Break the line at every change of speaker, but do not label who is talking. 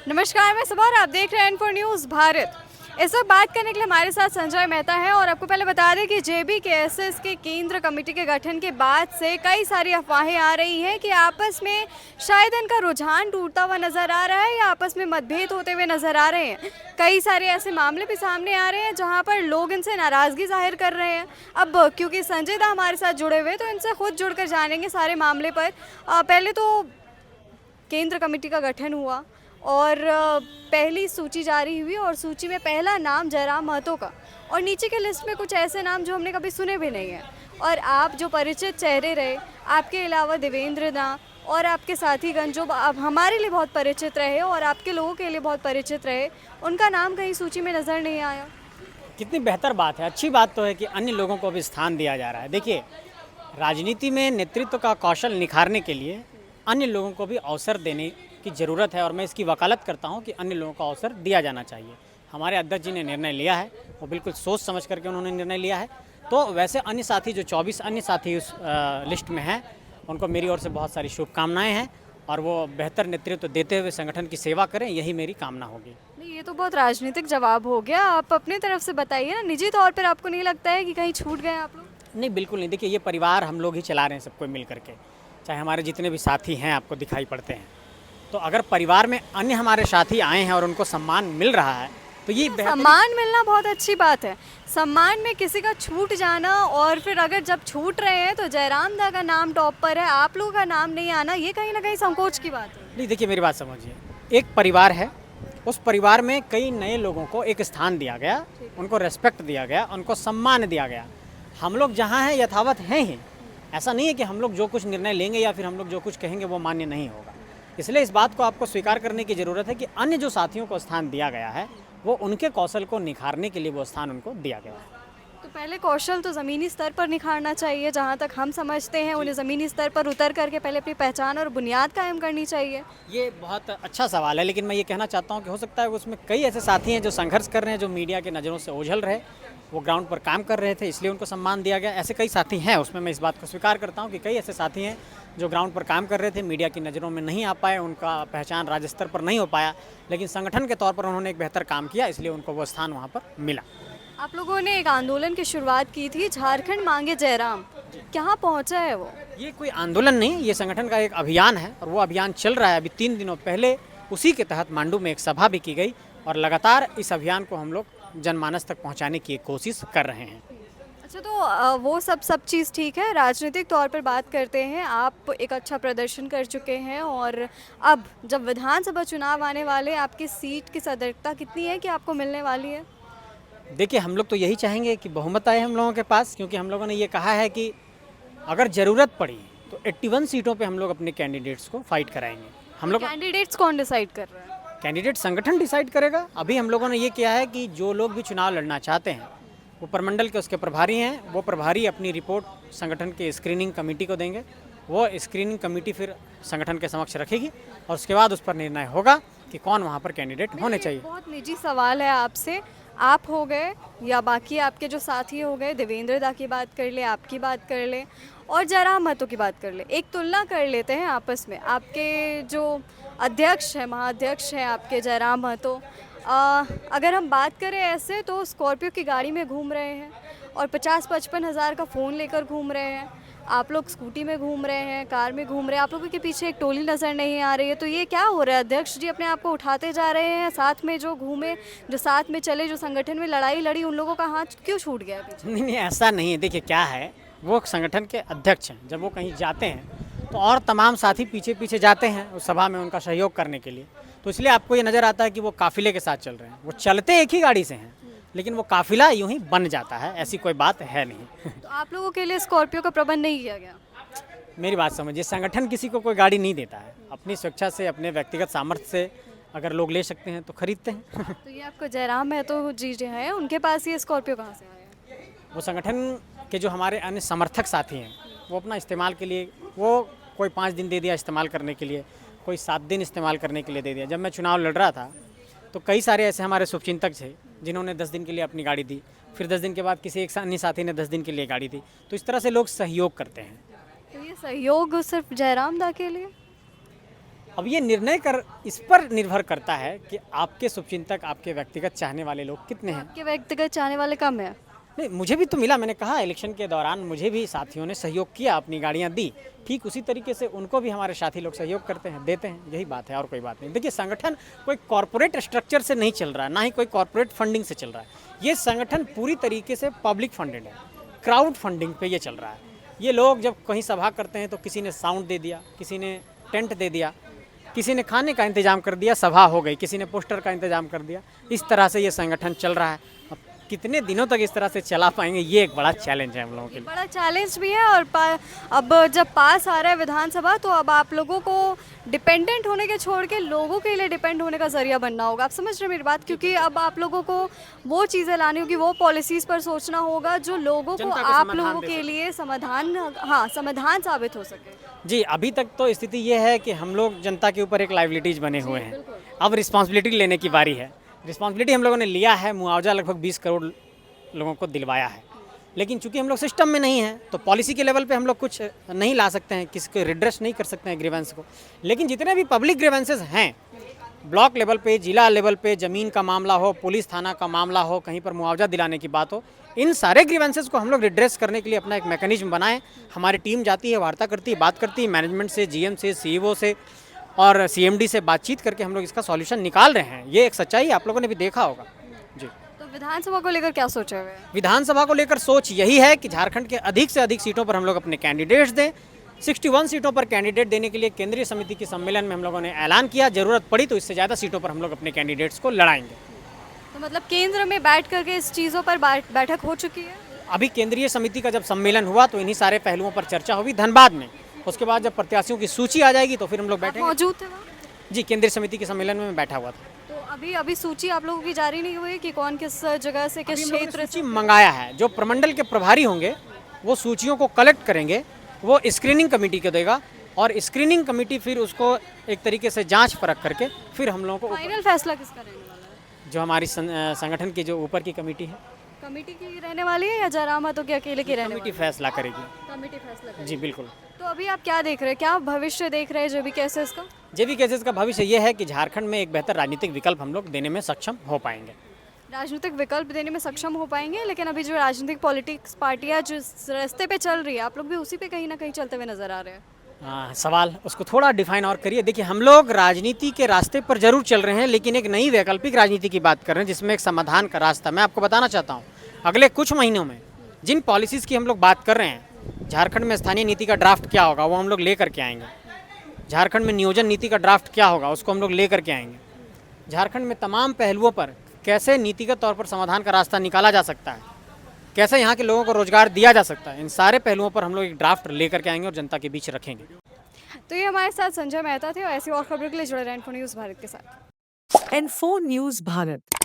नमस्कार, मैं सुबह और आप देख रहे हैं N4 न्यूज़ भारत। इस वक्त बात करने के लिए हमारे साथ संजय मेहता है और आपको पहले बता दें कि JBKSS के केंद्र कमेटी के गठन के बाद से कई सारी अफवाहें आ रही हैं कि आपस में शायद इनका रुझान टूटता हुआ नज़र आ रहा है या आपस में मतभेद होते हुए नज़र आ रहे हैं। कई सारे ऐसे मामले भी सामने आ रहे हैं जहां पर लोग इनसे नाराज़गी जाहिर कर रहे हैं। अब क्योंकि संजय दा हमारे साथ जुड़े हुए तो इनसे खुद जुड़कर जानेंगे सारे मामले पर। पहले तो केंद्र कमेटी का गठन हुआ और पहली सूची जारी हुई और सूची में पहला नाम जयराम महतो का और नीचे के लिस्ट में कुछ ऐसे नाम जो हमने कभी सुने भी नहीं हैं। और आप जो परिचित चेहरे रहे, आपके अलावा देवेंद्र दा और आपके साथीगण जो अब हमारे लिए बहुत परिचित रहे और आपके लोगों के लिए बहुत परिचित रहे, उनका नाम कहीं सूची में नज़र नहीं आया।
कितनी बेहतर बात है, अच्छी बात तो है कि अन्य लोगों को भी स्थान दिया जा रहा है। देखिए, राजनीति में नेतृत्व का कौशल निखारने के लिए अन्य लोगों को भी अवसर देने की ज़रूरत है और मैं इसकी वकालत करता हूं कि अन्य लोगों को अवसर दिया जाना चाहिए। हमारे अध्यक्ष जी ने निर्णय लिया है, वो बिल्कुल सोच समझ करके उन्होंने निर्णय लिया है। तो वैसे अन्य साथी जो 24 अन्य साथी उस लिस्ट में हैं, उनको मेरी ओर से बहुत सारी शुभकामनाएँ हैं और वो बेहतर नेतृत्व देते हुए संगठन की सेवा करें, यही मेरी कामना होगी।
नहीं, ये तो बहुत राजनीतिक जवाब हो गया। आप अपनी तरफ से बताइए ना, निजी तौर पर आपको नहीं लगता है कि कहीं छूट गए आप लोग?
नहीं, बिल्कुल नहीं। देखिए, ये परिवार हम लोग ही चला रहे हैं, सबको मिल करके, चाहे हमारे जितने भी साथी हैं आपको दिखाई पड़ते हैं। तो अगर परिवार में अन्य हमारे साथी आए हैं और उनको सम्मान मिल रहा है तो ये
सम्मान मिलना बहुत अच्छी बात है। सम्मान में किसी का छूट जाना और फिर अगर जब छूट रहे हैं तो जयराम दा का नाम टॉप पर है, आप लोगों का नाम नहीं आना, ये कहीं ना कहीं संकोच की बात है।
नहीं, देखिए मेरी बात समझिए। एक परिवार है, उस परिवार में कई नए लोगों को एक स्थान दिया गया, उनको रेस्पेक्ट दिया गया, उनको सम्मान दिया गया। हम लोग जहाँ हैं यथावत हैं ही। ऐसा नहीं है कि हम लोग जो कुछ निर्णय लेंगे या फिर हम लोग जो कुछ कहेंगे वो मान्य नहीं होगा। इसलिए इस बात को आपको स्वीकार करने की ज़रूरत है कि अन्य जो साथियों को स्थान दिया गया है वो उनके कौशल को निखारने के लिए वो स्थान उनको दिया गया है।
तो पहले कौशल तो ज़मीनी स्तर पर निखारना चाहिए, जहाँ तक हम समझते हैं उन्हें ज़मीनी स्तर पर उतर करके पहले अपनी पहचान और बुनियाद कायम करनी चाहिए।
ये बहुत अच्छा सवाल है, लेकिन मैं ये कहना चाहता हूँ कि हो सकता है उसमें कई ऐसे साथी हैं जो संघर्ष कर रहे हैं, जो मीडिया की नज़रों से ओझल रहे, वो ग्राउंड पर काम कर रहे थे इसलिए उनको सम्मान दिया गया। ऐसे कई साथी हैं, उसमें मैं इस बात को स्वीकार करता हूँ कि कई ऐसे साथी हैं जो ग्राउंड पर काम कर रहे थे, मीडिया की नज़रों में नहीं आ पाए, उनका पहचान राज्य स्तर पर नहीं हो पाया, लेकिन संगठन के तौर पर उन्होंने एक बेहतर काम किया, इसलिए उनको वो स्थान वहाँ पर मिला।
आप लोगों ने एक आंदोलन की शुरुआत की थी, झारखंड मांगे जयराम, कहाँ पहुँचा है वो?
ये कोई आंदोलन नहीं, ये संगठन का एक अभियान है और वो अभियान चल रहा है। अभी 3 दिनों पहले उसी के तहत मांडू में एक सभा भी की गई और लगातार इस अभियान को हम लोग जनमानस तक पहुंचाने की कोशिश कर रहे हैं।
अच्छा, तो वो सब चीज़ ठीक है। राजनीतिक तौर पर बात करते हैं, आप एक अच्छा प्रदर्शन कर चुके हैं और अब जब विधानसभा चुनाव आने वाले, आपकी सीट की सदस्यता कितनी है कि आपको मिलने वाली है?
देखिए, हम लोग तो यही चाहेंगे कि बहुमत आए हम लोगों के पास, क्योंकि हम लोगों ने ये कहा है कि अगर ज़रूरत पड़ी तो 81 सीटों पे हम लोग अपने कैंडिडेट्स को फाइट कराएंगे। हम लोग
कैंडिडेट्स कौन डिसाइड कर रहा है?
कैंडिडेट संगठन डिसाइड करेगा। अभी हम लोगों ने ये किया है कि जो लोग भी चुनाव लड़ना चाहते हैं वो प्रमंडल के उसके प्रभारी हैं, वो प्रभारी अपनी रिपोर्ट संगठन के स्क्रीनिंग कमेटी को देंगे। वो स्क्रीनिंग कमेटी फिर संगठन के समक्ष रखेगी और उसके बाद उस पर निर्णय होगा कि कौन वहाँ पर कैंडिडेट होने चाहिए।
बहुत निजी सवाल है आपसे, आप हो गए या बाकी आपके जो साथी हो गए, देवेंद्र दा की बात कर ले, आपकी बात कर ले और जयराम महतो की बात कर ले, एक तुलना कर लेते हैं आपस में। आपके जो अध्यक्ष है, महाअध्यक्ष हैं आपके जयराम महतो, अगर हम बात करें ऐसे तो स्कॉर्पियो की गाड़ी में घूम रहे हैं और 50-55 हज़ार का फ़ोन लेकर घूम रहे हैं। आप लोग स्कूटी में घूम रहे हैं, कार में घूम रहे हैं, आप लोगों के पीछे एक टोली नज़र नहीं आ रही है। तो ये क्या हो रहा है? अध्यक्ष जी अपने आप को उठाते जा रहे हैं, साथ में जो घूमे, जो साथ में चले, जो संगठन में लड़ाई लड़ी, उन लोगों का हाथ क्यों छूट गया पीछे?
नहीं नहीं, ऐसा नहीं है। देखिए क्या है, वो संगठन के अध्यक्ष हैं, जब वो कहीं जाते हैं तो और तमाम साथी पीछे पीछे जाते हैं उस सभा में उनका सहयोग करने के लिए। तो इसलिए आपको ये नज़र आता है कि वो काफिले के साथ चल रहे हैं। वो चलते एक ही गाड़ी से हैं, लेकिन वो काफिला यूं ही बन जाता है, ऐसी कोई बात है नहीं।
तो आप लोगों के लिए स्कॉर्पियो का प्रबंध नहीं किया गया?
मेरी बात समझिए, संगठन किसी को कोई गाड़ी नहीं देता है। अपनी स्वेच्छा से, अपने व्यक्तिगत सामर्थ्य से अगर लोग ले सकते हैं तो खरीदते हैं।
तो ये आपको जयराम महतो जी जो हैं, उनके पास ये स्कॉर्पियो कहाँ से आया?
वो संगठन के जो हमारे अन्य समर्थक साथी हैं वो अपना इस्तेमाल के लिए, वो कोई 5 दिन दे दिया इस्तेमाल करने के लिए, कोई 7 दिन इस्तेमाल करने के लिए दे दिया। जब मैं चुनाव लड़ रहा था तो कई सारे ऐसे हमारे शुभचिंतक थे जिन्होंने 10 दिन के लिए अपनी गाड़ी दी, फिर 10 दिन के बाद किसी एक अन्य साथी ने 10 दिन के लिए गाड़ी दी। तो इस तरह से लोग सहयोग करते हैं।
तो ये सहयोग सिर्फ जयराम दा के लिए?
अब ये निर्णय कर इस पर निर्भर करता है कि आपके शुभचिंतक, आपके व्यक्तिगत चाहने वाले लोग कितने हैं।
आपके व्यक्तिगत चाहने वाले कम है।
नहीं, मुझे भी तो मिला, मैंने कहा इलेक्शन के दौरान मुझे भी साथियों ने सहयोग किया, अपनी गाड़ियां दी, ठीक उसी तरीके से उनको भी हमारे साथी लोग सहयोग करते हैं, देते हैं, यही बात है और कोई बात नहीं। देखिए, संगठन कोई कॉरपोरेट स्ट्रक्चर से नहीं चल रहा है, ना ही कोई कॉरपोरेट फंडिंग से चल रहा है। ये संगठन पूरी तरीके से पब्लिक फंडेड है, क्राउड फंडिंग पे ये चल रहा है। ये लोग जब कहीं सभा करते हैं तो किसी ने साउंड दे दिया, किसी ने टेंट दे दिया, किसी ने खाने का इंतजाम कर दिया, सभा हो गई, किसी ने पोस्टर का इंतजाम कर दिया। इस तरह से ये संगठन चल रहा है। अब कितने दिनों तक इस तरह से चला पाएंगे, ये एक बड़ा चैलेंज है हम लोगों के लिए।
बड़ा चैलेंज भी है और अब जब पास आ रहा है विधानसभा तो अब आप लोगों को डिपेंडेंट होने के छोड़ के लोगों के लिए डिपेंड होने का जरिया बनना होगा। आप समझ रहे हैं मेरी बात? क्योंकि अब आप लोगों को वो चीज़ें लानी होगी, वो पॉलिसीज़ पर सोचना होगा जो लोगों को,
जनता को
आप
समाधान
लोगों
दे
के
सके।
लिए समाधान साबित हो सके।
जी, अभी तक तो स्थिति ये है कि हम लोग जनता के ऊपर एक लाइबिलिटीज बने हुए हैं। अब रिस्पॉन्सिबिलिटी लेने की बारी है। रिस्पॉन्सिबिलिटी हम लोगों ने लिया है, मुआवजा लगभग 20 करोड़ लोगों को दिलवाया है। लेकिन चूंकि हम लोग सिस्टम में नहीं हैं तो पॉलिसी के लेवल पे हम लोग कुछ नहीं ला सकते हैं, किसी को रिड्रेस नहीं कर सकते हैं ग्रीवेंस को। लेकिन जितने भी पब्लिक ग्रीवेंसेस हैं, ब्लॉक लेवल पे, जिला लेवल पे, ज़मीन का मामला हो, पुलिस थाना का मामला हो, कहीं पर मुआवजा दिलाने की बात हो, इन सारे ग्रीवेंसेस को हम लोग रिड्रेस करने के लिए अपना एक मैकेनिज्म बनाए। हमारी टीम जाती है, वार्ता करती है, बात करती है मैनेजमेंट से, जीएम से, सीईओ से और सीएमडी से बातचीत करके हम लोग इसका सॉल्यूशन निकाल रहे हैं। ये एक सच्चाई आप लोगों ने भी देखा होगा। जी,
तो विधानसभा को लेकर क्या सोचा हुआ है?
विधानसभा को लेकर सोच यही है कि झारखंड के अधिक से अधिक सीटों पर हम लोग अपने कैंडिडेट्स दें। 61 सीटों पर कैंडिडेट देने के लिए केंद्रीय समिति के सम्मेलन में हम लोगों ने ऐलान किया। ज़रूरत पड़ी तो इससे ज़्यादा सीटों पर हम लोग अपने कैंडिडेट्स को लड़ाएंगे।
तो मतलब केंद्र में बैठ करके इस चीज़ों पर बैठक हो चुकी है?
अभी केंद्रीय समिति का जब सम्मेलन हुआ तो इन्हीं सारे पहलुओं पर चर्चा हुई धनबाद में। उसके बाद जब प्रत्याशियों की सूची आ जाएगी तो फिर हम लोग
आप
बैठेंगे।
मौजूद थे वहाँ?
जी, केंद्रीय समिति के सम्मेलन में मैं बैठा हुआ था।
तो अभी सूची आप लोगों की जारी नहीं हुई कि कौन किस जगह से, किस
अभी हम लोगों ने
क्षेत्र
सूची
से?
मंगाया है। जो प्रमंडल के प्रभारी होंगे वो सूचियों को कलेक्ट करेंगे, वो स्क्रीनिंग कमेटी को देगा और स्क्रीनिंग कमेटी फिर उसको एक तरीके से जांच परख करके फिर हम लोगों को
फाइनल फैसला किसका रहने वाला है?
जो हमारी संगठन की जो ऊपर की कमेटी है,
कमेटी की रहने वाली है या जयराम तो के अकेले की रहने
कमेटी
वाली
फैसला करेगी।
है? कमेटी फैसला करेगी।
जी बिल्कुल।
तो अभी आप क्या देख रहे हैं, क्या भविष्य देख रहे हैं जो भी केसेस का?
जेबी केसेस का भविष्य ये है कि झारखंड में एक बेहतर राजनीतिक विकल्प हम लोग देने में सक्षम हो पाएंगे।
राजनीतिक विकल्प देने में सक्षम हो पाएंगे, लेकिन अभी जो राजनीतिक पॉलिटिक्स पार्टियां जिस रास्ते पे चल रही है, आप लोग भी उसी पे कहीं ना कहीं चलते हुए नजर आ रहे हैं।
सवाल उसको थोड़ा डिफाइन और करिए। देखिए, हम लोग राजनीति के रास्ते पर जरूर चल रहे हैं, लेकिन एक नई वैकल्पिक राजनीति की बात कर रहे हैं जिसमें एक समाधान का रास्ता मैं आपको बताना चाहता हूँ। अगले कुछ महीनों में जिन पॉलिसीज़ की हम लोग बात कर रहे हैं, झारखंड में स्थानीय नीति का ड्राफ्ट क्या होगा वो हम लोग ले करके आएंगे। झारखंड में नियोजन नीति का ड्राफ्ट क्या होगा उसको हम लोग ले करके आएंगे। झारखंड में तमाम पहलुओं पर कैसे नीतिगत तौर पर समाधान का रास्ता निकाला जा सकता है, कैसे यहाँ के लोगों को रोजगार दिया जा सकता है, इन सारे पहलुओं पर हम लोग एक ड्राफ्ट ले करके आएंगे और जनता के बीच रखेंगे।
तो ये हमारे साथ संजय मेहता थे और ऐसी और खबरों के लिए जुड़े रहें इन्फो न्यूज़ भारत के साथ।
N4 News Bharat